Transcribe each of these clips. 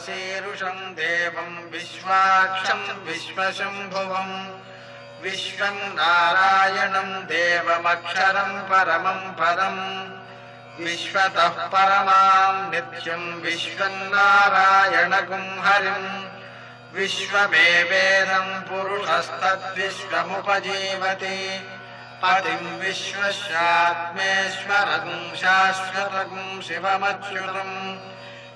विश्वशीरुषं देवं विश्वाक्षं विश्वशम्भुवं विश्वं नारायणं देवमक्षरं परमं पदं विश्वतः परमां नित्यं विश्वं नारायणगुं हरिं विश्वमेवेदं पुरुषस्तद्विश्वमुपजीवति पतिं विश्वस्यात्मेश्वरं शाश्वतं शिवमच्युतं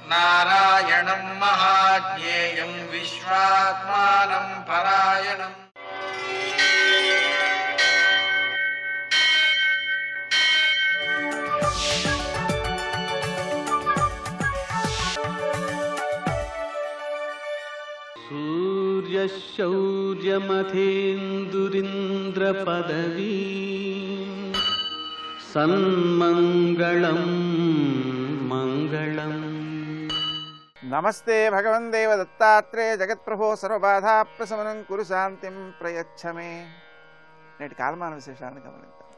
नारायणं महाज्ञेयं विश्वात्मानं परायणम्। सूर्यशौर्यमथेन्दुरिन्द्रपदवी सन्मङ्गलं मङ्गलम्। नमस्ते भगवन् देव दत्तात्रेय जगत्प्रभो सर्वबाधा प्रशमनं कुरु शान्तिं प्रयच्छ मे। నేటి కాలమాన విశేషాలను గమనిద్దాం.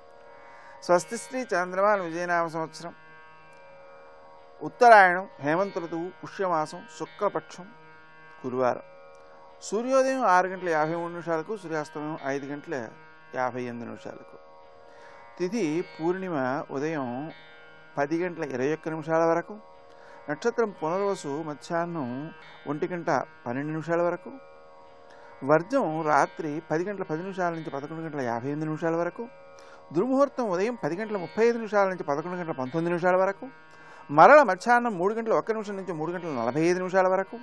స్వస్తి శ్రీ చంద్రమాన విజయనామ సంవత్సరం, ఉత్తరాయణం, హేమంత ఋతువు, పుష్యమాసం, శుక్లపక్షం, గురువారం. సూర్యోదయం 6:53 సూర్యాస్తమయం 5:58. తిథి పూర్ణిమ ఉదయం 10:21 వరకు. నక్షత్రం పునర్వసు మధ్యాహ్నం 1:12 వరకు. వర్జం రాత్రి 10:10 నుంచి 11:58 వరకు. దుర్ముహూర్తం ఉదయం 10:35 నుంచి 11:19 వరకు. మరల మధ్యాహ్నం 3:01 నుంచి 3:45 వరకు.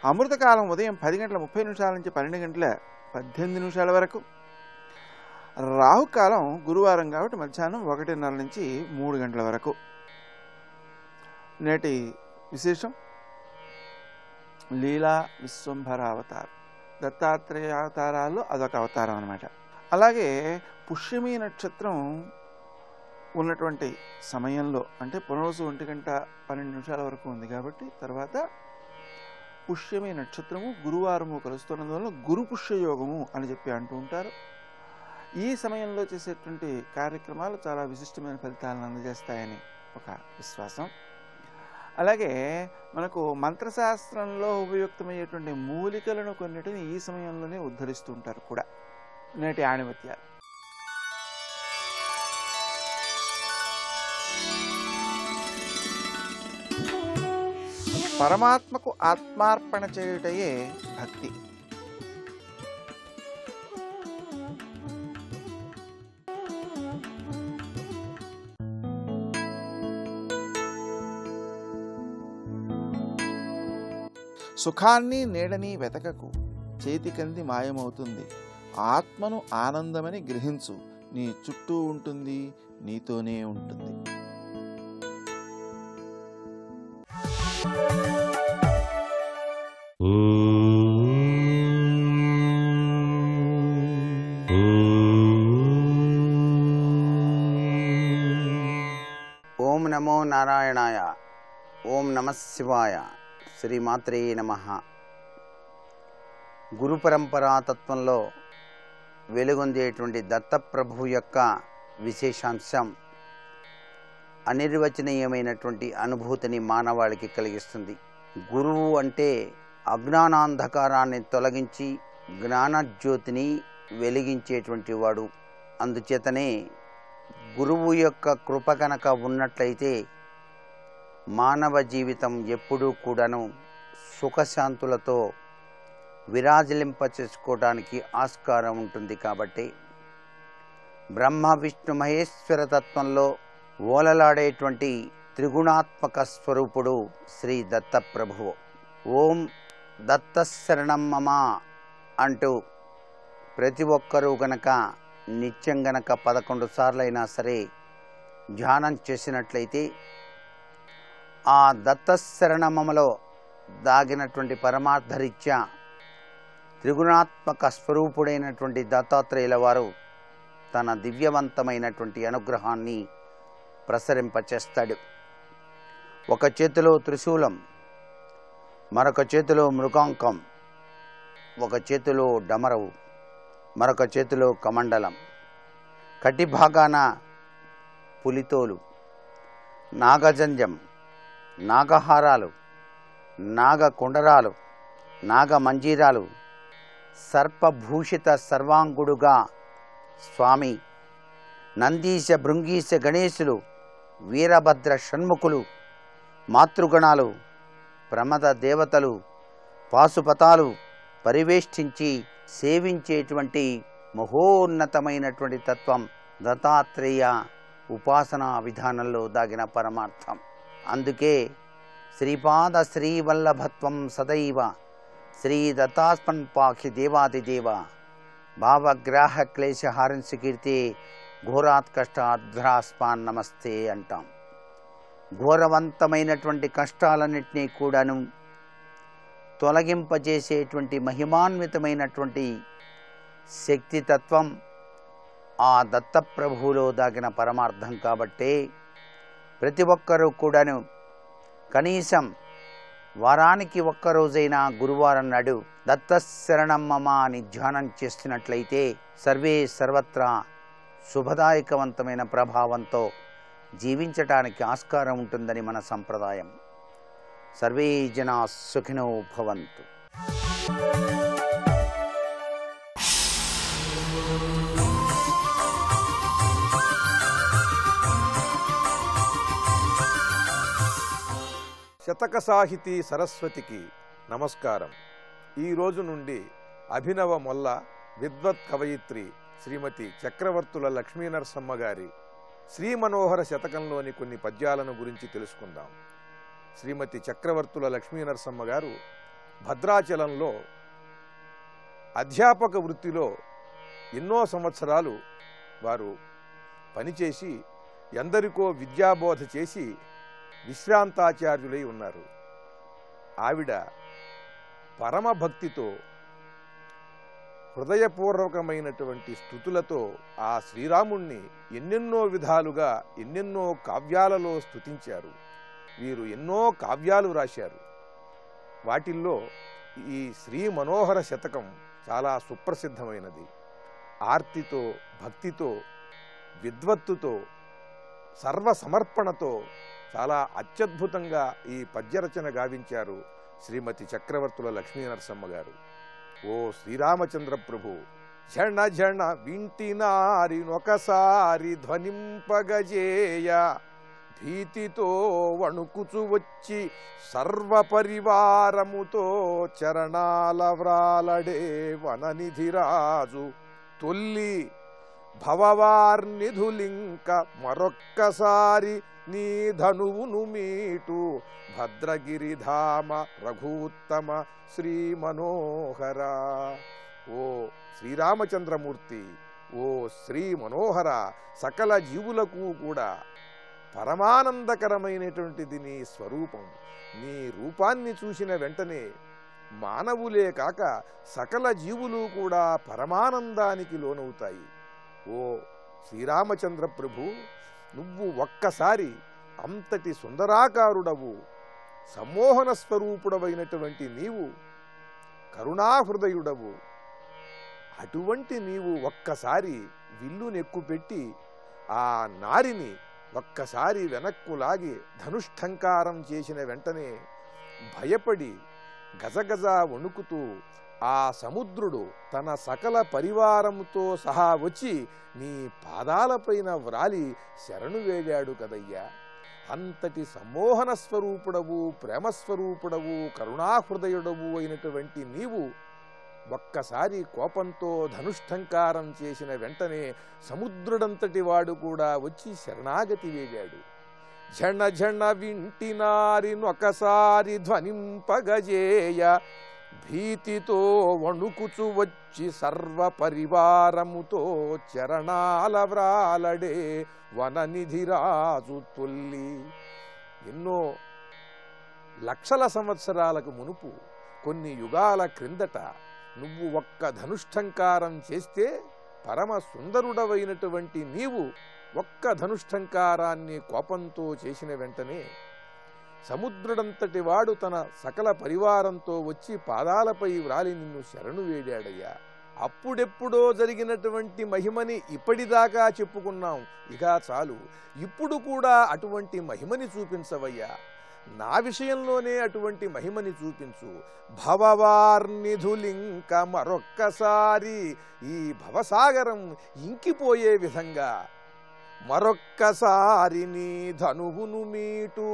అమృతకాలం ఉదయం 10:30 నుంచి 12:18 వరకు. రాహుకాలం గురువారం కాబట్టి మధ్యాహ్నం 1:30 నుంచి 3 గంటల వరకు. నేటి విశేషం లీలా విశ్వంభర అవతారం. దత్తాత్రేయ అవతారాల్లో అదొక అవతారం అన్నమాట. అలాగే పుష్యమి నక్షత్రం ఉన్నటువంటి సమయంలో, అంటే పునర్వసు 1:12 వరకు ఉంది కాబట్టి తర్వాత పుష్యమి నక్షత్రము గురువారము కలుస్తున్నందువల్ల గురు పుష్యయోగము అని చెప్పి అంటూ ఉంటారు. ఈ సమయంలో చేసేటువంటి కార్యక్రమాలు చాలా విశిష్టమైన ఫలితాలను అందజేస్తాయని ఒక విశ్వాసం. అలాగే మనకు మంత్రశాస్త్రంలో ఉపయుక్తమయ్యేటువంటి మూలికలను కొన్నిటిని ఈ సమయంలోనే ఉద్ధరిస్తూ ఉంటారు కూడా. నేటి ఆణిమత్యాలు. పరమాత్మకు ఆత్మార్పణ చేయుటయే భక్తి. సుఖాన్ని నీడని వెతకకు, చేతికంది మాయమవుతుంది. ఆత్మను ఆనందమని గ్రహించు, నీ చుట్టూ ఉంటుంది, నీతోనే ఉంటుంది. ఓం నమో నారాయణాయ. ఓం నమః శివాయ. శ్రీమాత్రే నమః. గురు పరంపరా తత్వంలో వెలుగొందేటువంటి దత్తప్రభువు యొక్క విశేషాంశం అనిర్వచనీయమైనటువంటి అనుభూతిని మానవాళికి కలిగిస్తుంది. గురువు అంటే అజ్ఞానాంధకారాన్ని తొలగించి జ్ఞానజ్యోతిని వెలిగించేటువంటి వాడు. అందుచేతనే గురువు యొక్క కృప కనుక ఉన్నట్లయితే మానవ జీవితం ఎప్పుడూ కూడాను సుఖశాంతులతో విరాజిలింప చేసుకోవడానికి ఆస్కారం ఉంటుంది. కాబట్టి బ్రహ్మ విష్ణు మహేశ్వర తత్వంలో ఓలలాడేటువంటి త్రిగుణాత్మక స్వరూపుడు శ్రీ దత్తప్రభువు. ఓం దత్తశరణం మమ అంటూ ప్రతి ఒక్కరూ గనక నిత్యం గనక 11 సార్లైనా సరే ధ్యానం చేసినట్లయితే ఆ దత్తశరణమలో దాగినటువంటి పరమార్థరీత్యా త్రిగుణాత్మక స్వరూపుడైనటువంటి దత్తాత్రేయుల వారు తన దివ్యవంతమైనటువంటి అనుగ్రహాన్ని ప్రసరింపచేస్తాడు. ఒక చేతిలో త్రిశూలం, మరొక చేతిలో మృగాంకం, ఒక చేతిలో డమరవు, మరొక చేతిలో కమండలం, కటి భాగాన పులితోలు, నాగజంజం, నాగహారాలు, నాగ కుండరాలు, నాగ మంజీరాలు, సర్పభూషిత సర్వాంగుడుగా స్వామి, నందీశ భృంగీశ గణేశులు, వీరభద్ర షణ్ముఖులు, మాతృగణాలు, ప్రమద దేవతలు, పాశుపతాలు పరివేష్టించి సేవించేటువంటి మహోన్నతమైనటువంటి తత్వం దత్తాత్రేయ ఉపాసనా విధానంలో దాగిన పరమార్థం. అందుకే శ్రీపాద శ్రీవల్లభత్వం సదైవ శ్రీ దత్తాస్మన్ పాఖి దేవాదిదేవ భావగ్రాహ క్లేశహారిన్సి కీర్తి ఘోరాత్కష్టాధ్రాస్మాన్ నమస్తే అంటాం. ఘోరవంతమైనటువంటి కష్టాలన్నింటినీ కూడాను తొలగింపజేసేటువంటి మహిమాన్వితమైనటువంటి శక్తితత్వం ఆ దత్తప్రభువులో దాగిన పరమార్థం. కాబట్టే ప్రతి ఒక్కరూ కూడాను కనీసం వారానికి ఒక్కరోజైనా గురువారం నాడు దత్తశరణమ్మమ అని ధ్యానం చేస్తున్నట్లయితే సర్వే సర్వత్రా శుభదాయకవంతమైన ప్రభావంతో జీవించటానికి ఆస్కారం ఉంటుందని మన సంప్రదాయం. సర్వే జనా సుఖినో భవంతు. శతక సాహితీ సరస్వతికి నమస్కారం. ఈ రోజు నుండి అభినవ మొల్ల విద్వత్ కవయిత్రి శ్రీమతి చక్రవర్తుల లక్ష్మీనరసమ్మ గారి శ్రీ మనోహర శతకంలోని కొన్ని పద్యాలను గురించి తెలుసుకుందాం. శ్రీమతి చక్రవర్తుల లక్ష్మీనరసమ్మ గారు భద్రాచలంలో అధ్యాపక వృత్తిలో ఎన్నో సంవత్సరాలు వారు పనిచేసి ఎందరికో విద్యాబోధ చేసి విశ్రాంతాచార్యులై ఉన్నారు. ఆవిడ పరమభక్తితో హృదయపూర్వకమైనటువంటి స్తుతులతో ఆ శ్రీరాముణ్ణి ఎన్నెన్నో విధాలుగా ఎన్నెన్నో కావ్యాలలో స్తుతించారు. వీరు ఎన్నో కావ్యాలు రాశారు. వాటిల్లో ఈ శ్రీ మనోహర శతకం చాలా సుప్రసిద్ధమైనది. ఆర్తితో, భక్తితో, విద్వత్తుతో, సర్వసమర్పణతో చాలా అత్యద్భుతంగా ఈ పద్యరచన గావించారు శ్రీమతి చక్రవర్తుల లక్ష్మీనరసమ్మ గారు. ఓ శ్రీరామచంద్ర ప్రభు, జణ జణ వింటినారినొకసారి ధ్వనింపగజేయ, భీతితో వణుకుచు వచ్చి సర్వపరివారముతో చరణాల వ్రాలడే వననిధిరాజు, తొల్లి భవవార్నిధులింక మరొక్కసారి నీ ధనువును మీటు, భద్రగిరిధామ రఘూత్తమ శ్రీ మనోహర. ఓ శ్రీరామచంద్రమూర్తి, ఓ శ్రీ మనోహర, సకల జీవులకు కూడా పరమానందకరమైనటువంటిది నీ స్వరూపం. నీ రూపాన్ని చూసిన వెంటనే మానవులే కాక సకల జీవులు కూడా పరమానందానికి లోనవుతాయి. ఓ శ్రీరామచంద్ర ప్రభు, నువ్వు ఒక్కసారి అంతటి సుందరాకారుడవు, సమ్మోహన స్వరూపుడవైనటువంటి నీవు కరుణాహృదయుడవు. అటువంటి నీవు ఒక్కసారి విల్లు నెక్కుపెట్టి ఆ నారిని ఒక్కసారి వెనక్కు లాగి ధనుష్ఠంకారం చేసిన వెంటనే భయపడి గజగజ వణుకుతూ ఆ సముద్రుడు తన సకల పరివారముతో సహా వచ్చి నీ పాదాలపైన వ్రాలి శరణు వేడాడు కదయ్యా. అంతటి సమ్మోహన స్వరూపుడవు, ప్రేమస్వరూపుడవు, కరుణాహృదయుడవు అయినటువంటి నీవు ఒక్కసారి కోపంతో ధనుష్ఠంకారం చేసిన వెంటనే సముద్రుడంతటి వాడు కూడా వచ్చి శరణాగతి వేడాడు. జణ జణ వింటినారినొకసారి ధ్వనింపగజేయ, భీతితో వణుకుచు వచ్చి సర్వపరివారముతో చరణాల వ్రాలడే వననిధిరాజు, తొల్లి. ఎన్నో లక్షల సంవత్సరాలకు మునుపు, కొన్ని యుగాల క్రిందట నువ్వు ఒక్క ధనుష్ఠంకారం చేస్తే పరమ సుందరుడవైనటువంటి నీవు ఒక్క ధనుష్ఠంకారాన్ని కోపంతో చేసిన వెంటనే సముద్రుడంతటి వాడు తన సకల పరివారంతో వచ్చి పాదాలపై వ్రాలి నిన్ను శరణు వేడాడయ్యా. అప్పుడెప్పుడో జరిగినటువంటి మహిమని ఇప్పటిదాకా చెప్పుకున్నాం, ఇక చాలు. ఇప్పుడు కూడా అటువంటి మహిమని చూపించవయ్యా. నా విషయంలోనే అటువంటి మహిమని చూపించు. భవవార్నిధులింక మరొక్కసారి ఈ భవసాగరం ఇంకిపోయే విధంగా మరొక్కసారి నీ ధనువును మీటు,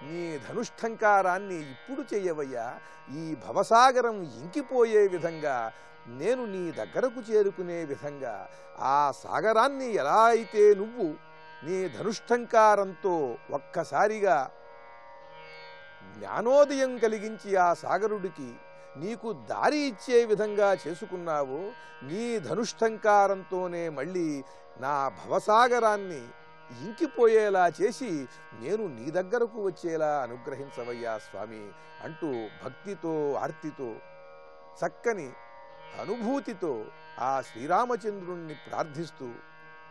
నీ ధనుష్టంకారాన్ని ఇప్పుడు చెయ్యవయ్యా. ఈ భవసాగరం ఇంకిపోయే విధంగా, నేను నీ దగ్గరకు చేరుకునే విధంగా, ఆ సాగరాన్ని ఎలా అయితే నువ్వు నీ ధనుష్టంకారంతో ఒక్కసారిగా జ్ఞానోదయం కలిగించి ఆ సాగరుడికి నీకు దారి ఇచ్చే విధంగా చేసుకున్నావో, నీ ధనుష్టంకారంతోనే మళ్ళీ నా భవసాగరాన్ని ఇంకిపోయేలా చేసి నేను నీ దగ్గరకు వచ్చేలా అనుగ్రహించవయ్యా స్వామి అంటూ భక్తితో ఆర్తితో చక్కని అనుభూతితో ఆ శ్రీరామచంద్రుణ్ణి ప్రార్థిస్తూ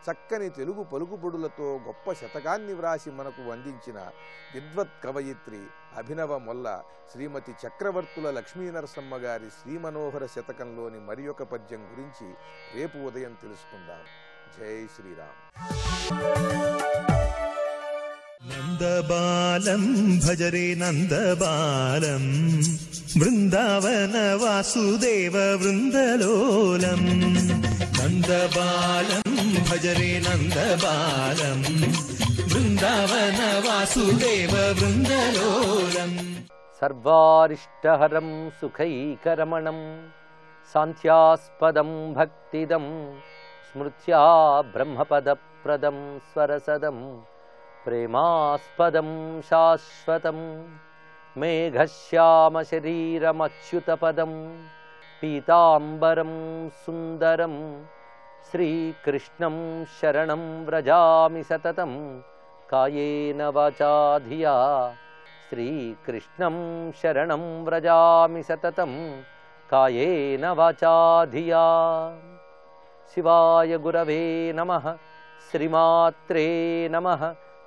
చక్కని తెలుగు పలుకుబడులతో గొప్ప శతకాన్ని వ్రాసి మనకు అందించిన విద్వత్ కవయిత్రి అభినవ మొల్ల శ్రీమతి చక్రవర్తుల లక్ష్మీనరసమ్మ గారి శ్రీమనోహర శతకంలోని మరి ఒక పద్యం గురించి రేపు ఉదయం తెలుసుకుందాం. జై శ్రీరామ్. నందబాలం భజరే నందబాలం బృందావన వాసుదేవ వృందలోలం. నందబాలం భజరే నందబాలం బృందావన వాసుదేవ వృందలోలం. సర్వారిష్టహరం సుఖైకరమణం సాంత్యాస్పదం భక్తిదం స్మృత్యా బ్రహ్మపదప్రదం స్వరసదం ప్రేమాస్పదం శాశ్వతం మేఘశ్యామశరీరమచ్యుతపదం పీతాంబరం సుందరం శ్రీకృష్ణం శరణం వ్రజామి సతతం కాయేన వాచా ధియా. శ్రీకృష్ణం శరణం వ్రజామి సతతం కాయేన వాచా ధియా. శివాయ గురవే నమః. శ్రీమాత్రే నమః.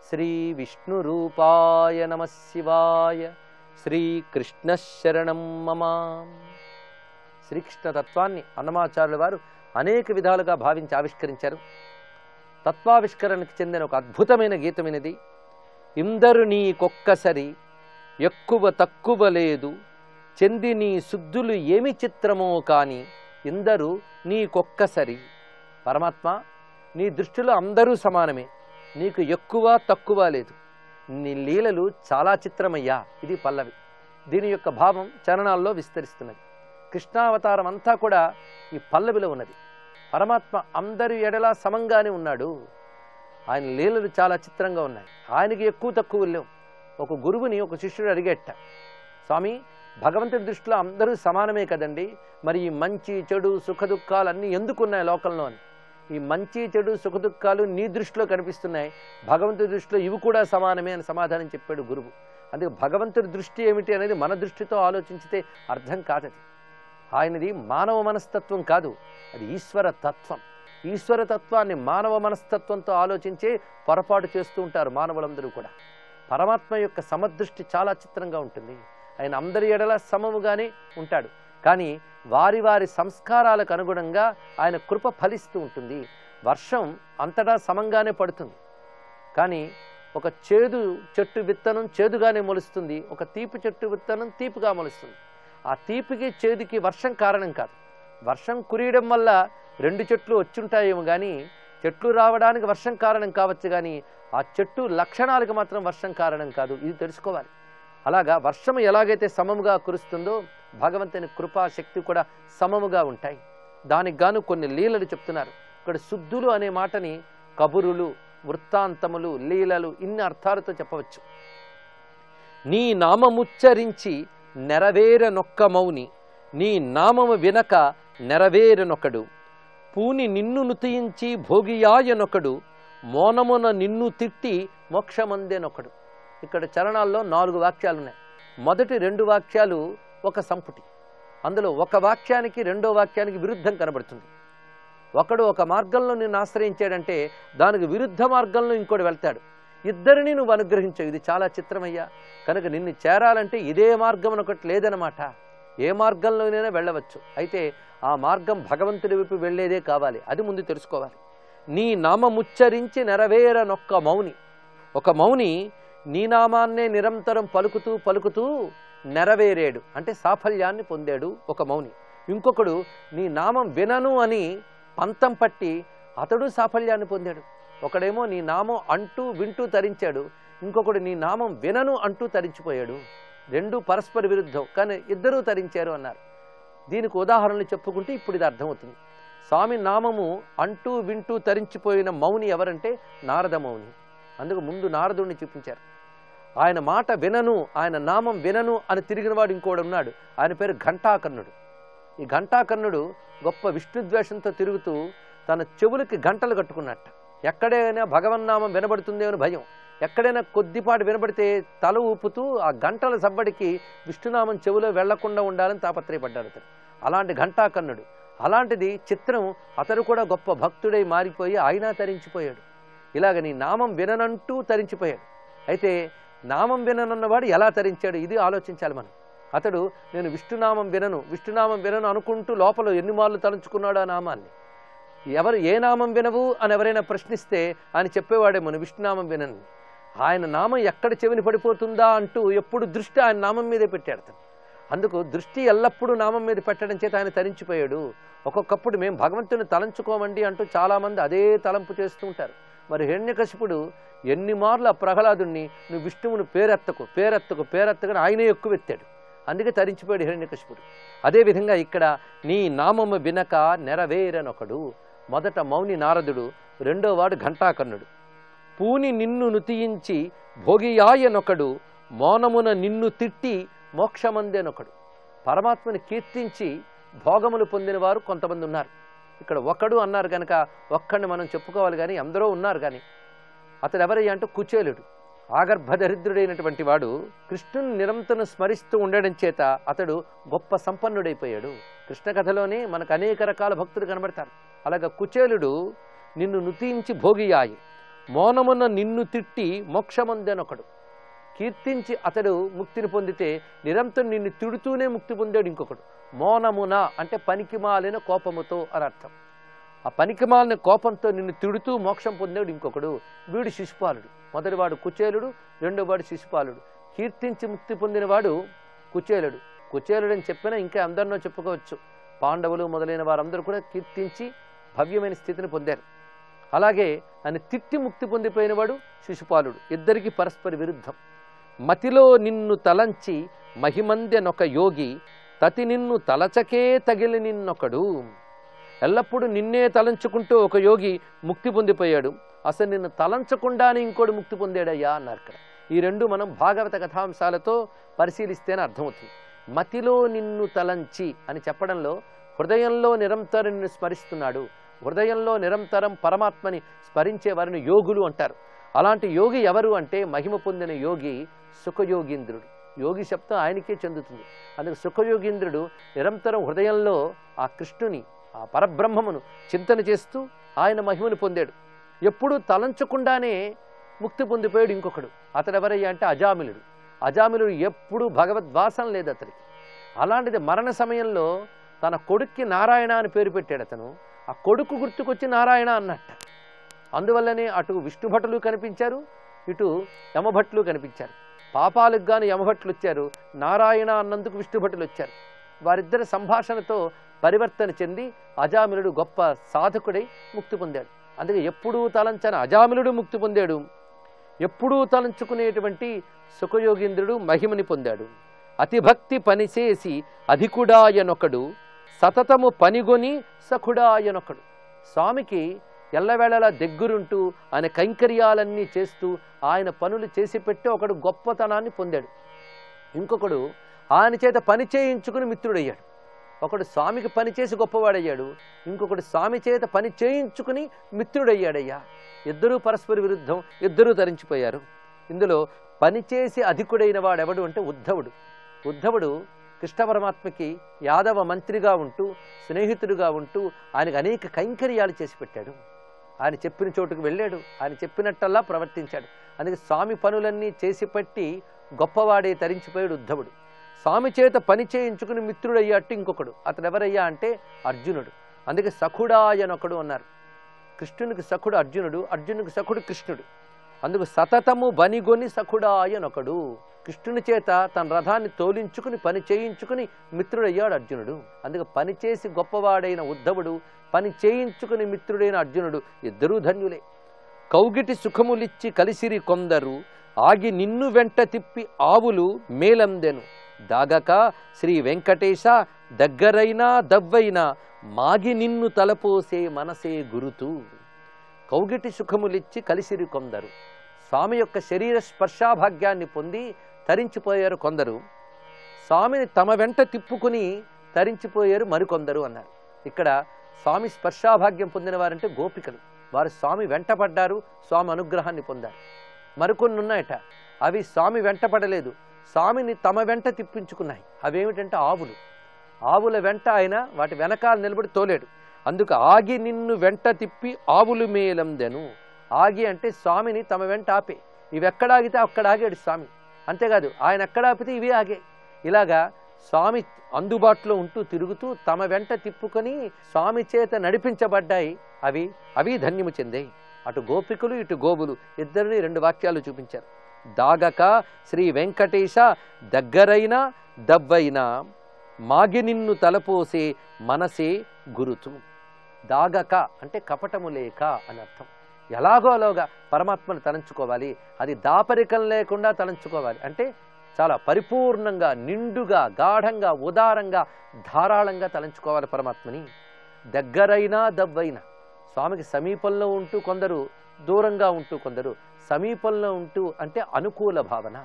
శ్రీ విష్ణురూపాయ నమః శివాయ. శ్రీకృష్ణ శరణం మమ. శ్రీకృష్ణ తత్వాన్ని అన్నమాచార్యుల వారు అనేక విధాలుగా భావించి ఆవిష్కరించారు. తత్వావిష్కరణకు చెందిన ఒక అద్భుతమైన గీతమైనది. ఇందరు నీకొక్కసరి ఎక్కువ తక్కువ లేదు, చెంది నీ శుద్ధులు ఏమి చిత్రమో కాని ఇందరు నీకొక్కసరి. పరమాత్మ, నీ దృష్టిలో అందరూ సమానమే, నీకు ఎక్కువ తక్కువ లేదు, నీ లీలలు చాలా చిత్రమయ్యా. ఇది పల్లవి. దీని యొక్క భావం చరణాల్లో విస్తరిస్తున్నది. కృష్ణావతారం అంతా కూడా ఈ పల్లవిలో ఉన్నది. పరమాత్మ అందరి ఎడలా సమంగానే ఉన్నాడు. ఆయన లీలలు చాలా చిత్రంగా ఉన్నాయి. ఆయనకి ఎక్కువ తక్కువ లేవు. ఒక గురువుని ఒక శిష్యుడు అడిగేట, స్వామి, భగవంతుడి దృష్టిలో అందరూ సమానమే కదండి, మరి ఈ మంచి చెడు సుఖ దుఃఖాలు అన్నీ ఎందుకున్నాయి లోకంలో అని. ఈ మంచి చెడు సుఖ దుఃఖాలు నీ దృష్టిలో కనిపిస్తున్నాయి, భగవంతుడి దృష్టిలో ఇవి కూడా సమానమే అని సమాధానం చెప్పాడు గురువు. అందుకే భగవంతుడి దృష్టి ఏమిటి అనేది మన దృష్టితో ఆలోచించితే అర్థం కాదది. ఆయనది మానవ మనస్తత్వం కాదు, అది ఈశ్వర తత్వం. ఈశ్వర తత్వాన్ని మానవ మనస్తత్వంతో ఆలోచించే పొరపాటు చేస్తూ ఉంటారు మానవులందరూ కూడా. పరమాత్మ యొక్క సమదృష్టి చాలా చిత్రంగా ఉంటుంది. ఆయన అందరి ఎడల సమముగానే ఉంటాడు, కానీ వారి వారి సంస్కారాలకు అనుగుణంగా ఆయన కృప ఫలిస్తూ ఉంటుంది. వర్షం అంతటా సమంగానే పడుతుంది, కానీ ఒక చేదు చెట్టు విత్తనం చేదుగానే మొలుస్తుంది, ఒక తీపి చెట్టు విత్తనం తీపిగా మొలుస్తుంది. ఆ తీపికి చేదుకి వర్షం కారణం కాదు. వర్షం కురియడం వల్ల రెండు చెట్లు వచ్చుంటాయేమో కానీ చెట్లు రావడానికి వర్షం కారణం కావచ్చు, కానీ ఆ చెట్టు లక్షణాలకు మాత్రం వర్షం కారణం కాదు. ఇది తెలుసుకోవాలి. అలాగా వర్షం ఎలాగైతే సమముగా కురుస్తుందో భగవంతుని కృపాశక్తి కూడా సమముగా ఉంటాయి. దానికి గాను కొన్ని లీలలు చెప్తున్నారు. ఇక్కడ శుద్ధులు అనే మాటని కబురులు, వృత్తాంతములు, లీలలు ఇన్ని అర్థాలతో చెప్పవచ్చు. నీ నామముచ్చరించి నెరవేరనొక్క మౌని, నీ నామము వినక నెరవేరనొకడు, పూని నిన్ను నుతియించి భోగియాయనొకడు, మోనమున నిన్ను తిట్టి మోక్షమందేనొకడు. ఇక్కడ చరణాల్లో 4 వాక్యాలు ఉన్నాయి. మొదటి 2 వాక్యాలు ఒక సంపుటి. అందులో ఒక వాక్యానికి రెండో వాక్యానికి విరుద్ధం కనబడుతుంది. ఒకడు ఒక మార్గంలో నిన్ను ఆశ్రయించాడంటే దానికి విరుద్ధ మార్గంలో ఇంకోటి వెళ్తాడు. ఇద్దరిని నువ్వు అనుగ్రహించావు. ఇది చాలా చిత్రమయ్యా. కనుక నిన్ను చేరాలంటే ఇదే మార్గం ఒకటి లేదనమాట. ఏ మార్గంలోనైనా వెళ్ళవచ్చు, అయితే ఆ మార్గం భగవంతుడి వైపు వెళ్ళేదే కావాలి. అది ముందు తెలుసుకోవాలి. నీ నామముచ్చరించి నెరవేరనొక్క మౌని. ఒక మౌని నీ నామాన్నే నిరంతరం పలుకుతూ పలుకుతూ నెరవేరాడు, అంటే సాఫల్యాన్ని పొందాడు ఒక మౌని. ఇంకొకడు నీ నామం వినను అని పంతం పట్టి అతడు సాఫల్యాన్ని పొందాడు. ఒకడేమో నీ నామం అంటూ వింటూ తరించాడు, ఇంకొకడు నీ నామం వినను అంటూ తరించిపోయాడు. రెండు పరస్పర విరుద్ధం, కానీ ఇద్దరూ తరించారు అన్నారు. దీనికి ఉదాహరణలు చెప్పుకుంటే ఇప్పుడు ఇది అర్థమవుతుంది. స్వామి నామము అంటూ వింటూ తరించిపోయిన మౌని ఎవరంటే నారద మౌని. అందుకు ముందు నారదుడిని చూపించారు. ఆయన మాట వినను, ఆయన నామం వినను అని తిరిగినవాడు ఇంకోడు ఉన్నాడు, ఆయన పేరు ఘంటాకర్ణుడు. ఈ ఘంటాకర్ణుడు గొప్ప విష్ణుద్వేషంతో తిరుగుతూ తన చెవులకి గంటలు కట్టుకున్నట్ట. ఎక్కడైనా భగవన్నామం వినబడుతుందేమో అని భయం, ఎక్కడైనా కొద్దిపాటు వినబడితే తల ఊపుతూ ఆ గంటల సబ్బడికి విష్ణునామం చెవులో వెళ్లకుండా ఉండాలని తాపత్రయపడ్డాడు అతను. అలాంటి ఘంటాకర్ణుడు. అలాంటిది చిత్రం, అతడు కూడా గొప్ప భక్తుడై మారిపోయి ఆయన తరించిపోయాడు. ఇలాగ నీ నామం విననంటూ తరించిపోయాడు. అయితే నామం విననన్నవాడు ఎలా తరించాడు, ఇది ఆలోచించాలి మనం. అతడు నేను విష్ణునామం వినను అనుకుంటూ లోపల ఎన్ని మార్లు తలంచుకున్నాడు ఆ నామాన్ని. ఎవరు ఏ నామం వినవు అని ఎవరైనా ప్రశ్నిస్తే ఆయన చెప్పేవాడేమో విష్ణునామం వినని. ఆయన నామం ఎక్కడ చెవిని పడిపోతుందా అంటూ ఎప్పుడు దృష్టి ఆయన నామం మీదే పెట్టాడు అతను. అందుకు దృష్టి ఎల్లప్పుడూ నామం మీద పెట్టడం చేత ఆయన తరించిపోయాడు. ఒక్కొక్కప్పుడు మేము భగవంతుని తలంచుకోమండి అంటూ చాలామంది అదే తలంపు చేస్తూ ఉంటారు. మరి హిరణ్యకశిపుడు ఎన్ని మార్లు ఆ ప్రహ్లాదుణ్ణి నువ్వు విష్ణువును పేరెత్తకు ఆయనే ఎక్కువ ఎత్తాడు. అందుకే తరించిపోయాడు హిరణ్యకశిపుడు. అదేవిధంగా ఇక్కడ నీ నామము వినక నెరవేరనొకడు. మొదట మౌని నారదుడు, రెండో వాడు ఘంటాకర్ణుడు. పూని నిన్ను నుతియించి భోగియాయనొకడు, మౌనమున నిన్ను తిట్టి మోక్షమందేనొకడు. పరమాత్మని కీర్తించి భోగములు పొందిన వారు కొంతమంది ఉన్నారు. ఇక్కడ ఒకడు అన్నారు కనుక ఒక్కడిని మనం చెప్పుకోవాలి, కానీ అందరూ ఉన్నారు. కానీ అతడు ఎవరయ్యా అంటే కుచేలుడు. ఆగర్భదరిద్రుడైనటువంటి వాడు కృష్ణుని నిరంతరం స్మరిస్తూ ఉండడం చేత అతడు గొప్ప సంపన్నుడైపోయాడు. కృష్ణ కథలోనే మనకు అనేక రకాల భక్తులు కనబడతారు. అలాగా కుచేలుడు నిన్ను నుతించి భోగియాయి, మౌనమున నిన్ను తిట్టి మోక్షమందేనొకడు. కీర్తించి అతడు ముక్తిని పొందితే నిరంతరం నిన్ను తిడుతూనే ముక్తి పొందాడు ఇంకొకడు. మౌనమున అంటే పనికిమాలిన కోపముతో అని అర్థం. ఆ పనికిమాలిన కోపంతో నిన్ను తిడుతూ మోక్షం పొందాడు ఇంకొకడు. వీడు శిశుపాలుడు. మొదటివాడు కుచేలుడు, రెండోవాడు శిశుపాలుడు. కీర్తించి ముక్తి పొందినవాడు కుచేలుడు. కుచేలుడని చెప్పినా ఇంకా అందరినో చెప్పుకోవచ్చు. పాండవులు మొదలైన వారందరూ కూడా కీర్తించి భవ్యమైన స్థితిని పొందారు. అలాగే ఆయన తిట్టి ముక్తి పొందిపోయినవాడు శిశుపాలుడు. ఇద్దరికి పరస్పర విరుద్ధం. మతిలో నిన్ను తలంచి మహిమందెనొక యోగి, తతి నిన్ను తలచకే తగిలి నిన్నొకడు. ఎల్లప్పుడూ నిన్నే తలంచుకుంటూ ఒక యోగి ముక్తి పొందిపోయాడు. అసలు నిన్ను తలంచకుండానే ఇంకోటి ముక్తి పొందాడయ్యా అన్నారు ఇక్కడ. ఈ రెండు మనం భాగవత కథాంశాలతో పరిశీలిస్తేనే అర్థమవుతుంది. మతిలో నిన్ను తలంచి అని చెప్పడంలో హృదయంలో నిరంతరం నిన్ను స్మరిస్తున్నాడు. హృదయంలో నిరంతరం పరమాత్మని స్మరించే వారిని యోగులు అంటారు. అలాంటి యోగి ఎవరు అంటే మహిమ పొందిన యోగి సుఖయోగీంద్రుడు. యోగి శబ్దం ఆయనకే చెందుతుంది. అందుకు సుఖయోగీంద్రుడు నిరంతరం హృదయంలో ఆ కృష్ణుని, ఆ పరబ్రహ్మమును చింతన చేస్తూ ఆయన మహిమను పొందాడు. ఎప్పుడూ తలంచకుండానే ముక్తి పొందిపోయాడు ఇంకొకడు. అతడు ఎవరయ్యా అంటే అజామిలుడు. అజామిలుడు ఎప్పుడూ భగవద్వాసం లేదు అతడికి. అలాంటిది మరణ సమయంలో తన కొడుక్కి నారాయణ అని పేరు పెట్టాడు అతను. ఆ కొడుకు గుర్తుకొచ్చి నారాయణ అన్నట్ట. అందువల్లనే అటు విష్ణుభటులు కనిపించారు, ఇటు యమభట్లు కనిపించారు. పాపాలకు గాను యమభట్లు వచ్చారు, నారాయణ అన్నందుకు విష్ణుభటులు వచ్చారు. వారిద్దరి సంభాషణతో పరివర్తన చెంది అజామిలుడు గొప్ప సాధకుడై ముక్తి పొందాడు. అందుకే ఎప్పుడూ తలంచని అజామిలుడు ముక్తి పొందాడు. ఎప్పుడూ తలంచుకునేటువంటి సుఖయోగీంద్రుడు మహిమని పొందాడు. అతిభక్తి పనిచేసి అధికుడాయనొకడు, సతతము పనిగొని సఖుడాయనొకడు. స్వామికి ఎల్లవేళలా దగ్గరుంటూ ఆయన కైంకర్యాలన్నీ చేస్తూ ఆయన పనులు చేసి పెట్టి ఒకడు గొప్పతనాన్ని పొందాడు. ఇంకొకడు ఆయన చేత పని చేయించుకుని మిత్రుడయ్యాడు. ఒకడు స్వామికి పని చేసి గొప్పవాడయ్యాడు, ఇంకొకడు స్వామి చేత పని చేయించుకుని మిత్రుడయ్యాడయ్యా. ఇద్దరూ పరస్పర విరుద్ధం, ఇద్దరూ తరించిపోయారు. ఇందులో పనిచేసి అధికుడైన వాడెవడు అంటే ఉద్ధవుడు. ఉద్ధవుడు కృష్ణ పరమాత్మకి యాదవ మంత్రిగా ఉంటూ స్నేహితుడిగా ఉంటూ ఆయనకు అనేక కైంకర్యాలు చేసి పెట్టాడు. ఆయన చెప్పిన చోటుకు వెళ్ళాడు, ఆయన చెప్పినట్టల్లా ప్రవర్తించాడు. అందుకే స్వామి పనులన్నీ చేసి పెట్టి గొప్పవాడే తరించిపోయాడు ఉద్ధవుడు. స్వామి చేత పని చేయించుకుని మిత్రుడయ్యాట్టు ఇంకొకడు. అతడు ఎవరయ్యా అంటే అర్జునుడు. అందుకే సఖుడాయనొకడు అన్నారు. కృష్ణునికి సఖుడు అర్జునుడు, అర్జునునికి సఖుడు కృష్ణుడు. అందుకు సతతము బనిగొని సఖుడాయనొకడు. కృష్ణుని చేత తన రథాన్ని తోలించుకుని పని చేయించుకుని మిత్రుడయ్యాడు అర్జునుడు. అందుకు పనిచేసి గొప్పవాడైన ఉద్ధవుడు, పని చేయించుకుని మిత్రుడైన అర్జునుడు ఇద్దరూ ధన్యులే. కౌగిటి సుఖములిచ్చి కలిసిరి కొందరు, ఆగి నిన్ను వెంట తిప్పి ఆవులు మేలందెను. దాగక శ్రీ వెంకటేశ దగ్గరైనా దవ్వైనా, మాగి నిన్ను తలపోసే మనసే గురుతూ. కౌగిటి సుఖములిచ్చి కలిసిరి కొందరు, స్వామి యొక్క శరీర స్పర్శాభాగ్యాన్ని పొంది తరించిపోయారు కొందరు, స్వామిని తమ వెంట తిప్పుకుని తరించిపోయారు మరికొందరు అన్నారు. ఇక్కడ స్వామి స్పర్శాభాగ్యం పొందిన వారంటే గోపికలు. వారు స్వామి వెంటపడ్డారు, స్వామి అనుగ్రహాన్ని పొందారు. మరికొన్ని ఉన్నాయట, అవి స్వామి వెంటపడలేదు, స్వామిని తమ వెంట తిప్పించుకున్నాయి. అవేమిటంటే ఆవులు. ఆవుల వెంట ఆయన వాటి వెనకాల నిలబడి తోలేడు. అందుకు ఆగి నిన్ను వెంట తిప్పి ఆవులు మేలందెను. ఆగి అంటే స్వామిని తమ వెంట ఆపే. ఇవి ఎక్కడ ఆగితే అక్కడ ఆగాడు స్వామి. అంతేకాదు, ఆయన ఎక్కడ ఆపితే ఇవి ఆగే. ఇలాగా స్వామి అందుబాటులో ఉంటూ తిరుగుతూ తమ వెంట తిప్పుకొని స్వామి చేత నడిపించబడ్డాయి. అవి ధన్యము చెందాయి. అటు గోపికులు ఇటు గోవులు ఇద్దరిని 2 వాక్యాలు చూపించారు. దాగక శ్రీ వెంకటేశ దగ్గరైనా దవ్వైనా, మాగి నిన్ను తలపోసే మనసే గురుతు. దాగక అంటే కపటము లేక అని అర్థం. ఎలాగో అలాగా పరమాత్మను తలంచుకోవాలి. అది దాపరికం లేకుండా తలంచుకోవాలి. అంటే చాలా పరిపూర్ణంగా, నిండుగా, గాఢంగా, ఉదారంగా, ధారాళంగా తలంచుకోవాలి పరమాత్మని. దగ్గరైనా దవ్వైనా, స్వామికి సమీపంలో ఉంటూ కొందరు, దూరంగా ఉంటూ కొందరు. సమీపంలో ఉంటూ అంటే అనుకూల భావన,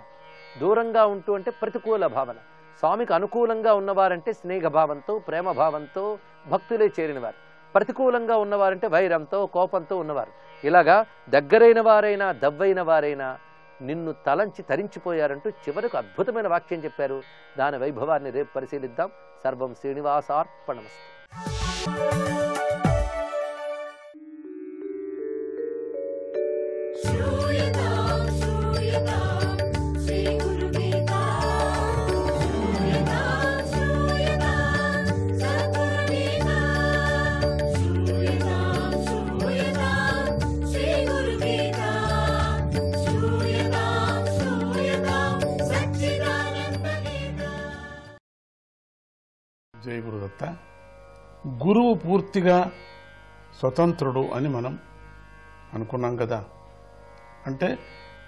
దూరంగా ఉంటూ అంటే ప్రతికూల భావన. స్వామికి అనుకూలంగా ఉన్నవారంటే స్నేహభావంతో, ప్రేమభావంతో భక్తులే చేరినవారు. ప్రతికూలంగా ఉన్నవారంటే వైరంతో, కోపంతో ఉన్నవారు. ఇలాగా దగ్గరైన వారైనా దవ్వైన వారైనా నిన్ను తలంచి తరించిపోయారంటూ చివరకు అద్భుతమైన వాక్యం చెప్పారు. దాని వైభవాన్ని రేపు పరిశీలిద్దాం. సర్వం శ్రీనివాసార్పణమస్తు. జై గురుదత్త. గురువు పూర్తిగా స్వతంత్రుడు అని మనం అనుకున్నాం కదా. అంటే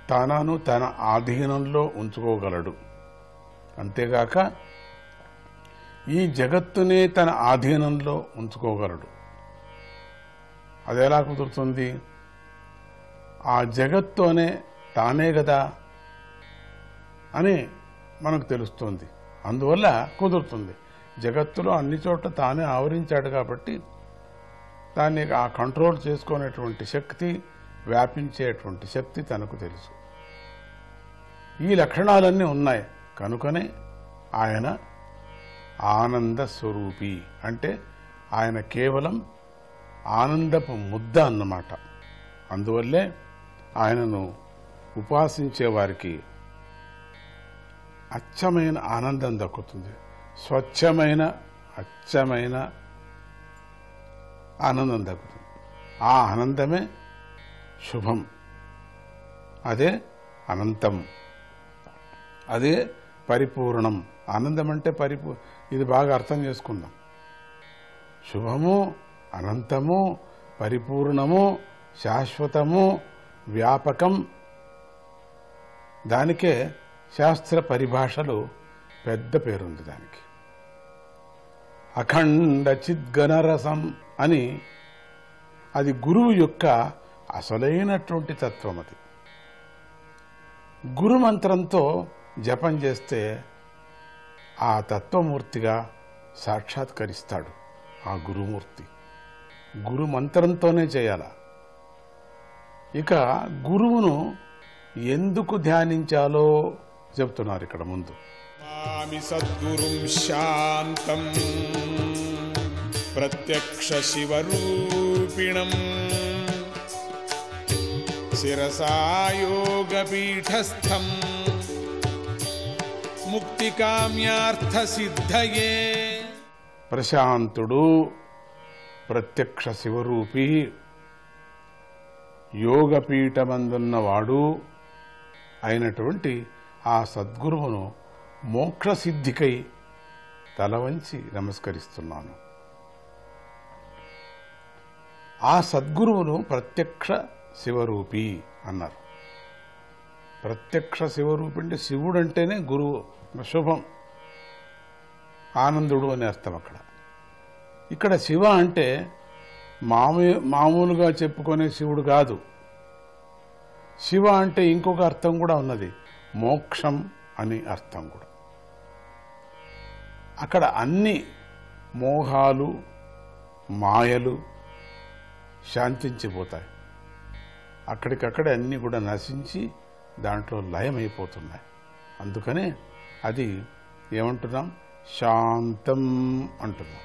తాను తన ఆధీనంలో ఉంచుకోగలడు. అంతేగాక ఈ జగత్తునే తన ఆధీనంలో ఉంచుకోగలడు. అది ఎలా కుదురుతుంది? ఆ జగత్తు అనే తానే కదా అని మనకు తెలుస్తుంది. అందువల్ల కుదురుతుంది. జగత్తులో అన్ని చోట్ల తానే ఆవరించాడు కాబట్టి దాన్ని ఆ కంట్రోల్ చేసుకునేటువంటి శక్తి, వ్యాపించేటువంటి శక్తి తనకు తెలుసు. ఈ లక్షణాలన్నీ ఉన్నాయి కనుకనే ఆయన ఆనంద స్వరూపి. అంటే ఆయన కేవలం ఆనందపు ముద్ద అన్నమాట. అందువల్లే ఆయనను ఉపాసించే వారికి అచ్చమైన ఆనందం దక్కుతుంది. స్వచ్ఛమైన అచ్చమైన ఆనందం దక్కుతుంది. ఆ ఆనందమే శుభం, అదే అనంతం, అదే పరిపూర్ణం. ఆనందం అంటే ఇది బాగా అర్థం చేసుకుందాం. శుభము, అనంతము, పరిపూర్ణము, శాశ్వతము, వ్యాపకం. దానికే శాస్త్ర పరిభాషలు పెద్ద పేరుంది దానికి. అఖండ చిద్గణరసం అని అది గురువు యొక్క అసలైనటువంటి తత్వం. అది గురు మంత్రంతో జపం చేస్తే ఆ తత్వమూర్తిగా సాక్షాత్కరిస్తాడు. ఆ గురుమూర్తి గురు మంత్రంతోనే చేయాల. ఇక గురువును ఎందుకు ధ్యానించాలో చెప్తున్నారు ఇక్కడ ముందు. సద్గురుం శాంతం ప్రత్యక్ష శివరూపిణం శిరసాయోగపీఠస్థం ముక్తికామ్యార్థ సిద్ధయే. ప్రశాంతుడు, ప్రత్యక్ష శివరూపి, యోగపీఠమందున్నవాడు అయినటువంటి ఆ సద్గురువును మోక్షసిద్ధికై తలవంచి నమస్కరిస్తున్నాను. ఆ సద్గురువును ప్రత్యక్ష శివరూపి అన్నారు. ప్రత్యక్ష శివరూపి అంటే శివుడు అంటేనే గురువు, శుభం, ఆనందుడు అని అర్థం. ఇక్కడ శివ అంటే మామూలుగా చెప్పుకునే శివుడు కాదు. శివ అంటే ఇంకొక అర్థం కూడా ఉన్నది, మోక్షం అని అర్థం కూడా. అక్కడ అన్ని మోహాలు మాయలు శాంతించిపోతాయి. అక్కడికక్కడే అన్నీ కూడా నశించి దాంట్లో లయమైపోతున్నాయి. అందుకనే అది ఏమంటున్నాం, శాంతం అంటున్నాం.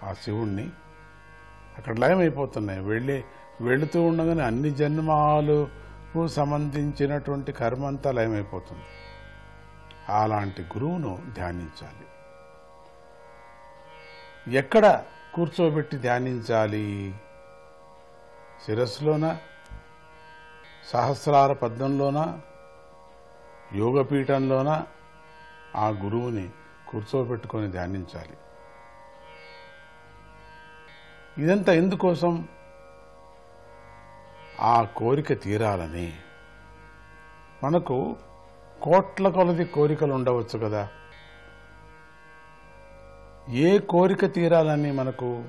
ఆ శివుణ్ణి అక్కడ లయమైపోతున్నాయి. వెళుతూ ఉండగానే అన్ని జన్మాలకు సంబంధించినటువంటి కర్మ అంతా లయమైపోతుంది. అలాంటి గురువును ధ్యానించాలి. ఎక్కడ కూర్చోబెట్టి ధ్యానించాలి? శిరస్సులోనా, సహస్రార పద్మంలోనా, యోగపీఠంలోనా ఆ గురువుని కూర్చోబెట్టుకొని ధ్యానించాలి. ఇదంతా ఎందుకోసం? ఆ కోరిక తీరాలని. మనకు కోట్ల కొలది కోరికలు ఉండవచ్చు కదా. ఏ కోరిక తీరాలని? మనకు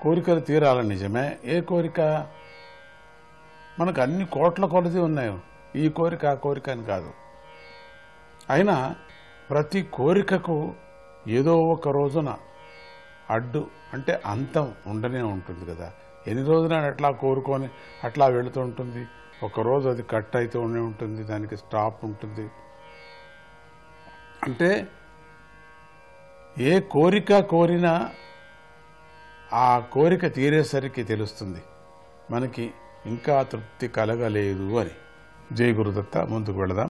కోరికలు తీరాలని నిజమే. ఏ కోరిక? మనకు అన్ని కోట్ల కొలది ఉన్నాయి. ఈ కోరిక ఆ కోరిక అని కాదు. అయినా ప్రతి కోరికకు ఏదో ఒక రోజున అడ్డు అంటే అంతం ఉండనే ఉంటుంది కదా. ఎన్ని రోజులైనా అట్లా కోరుకొని అట్లా వెళుతూ ఉంటుంది. ఒకరోజు అది కట్ అయితే ఉండే ఉంటుంది, దానికి స్టాప్ ఉంటుంది. అంటే ఏ కోరిక కోరినా ఆ కోరిక తీరేసరికి తెలుస్తుంది మనకి ఇంకా తృప్తి కలగలేదు అని. జై గురుదత్త. ముందుకు వెళదాం.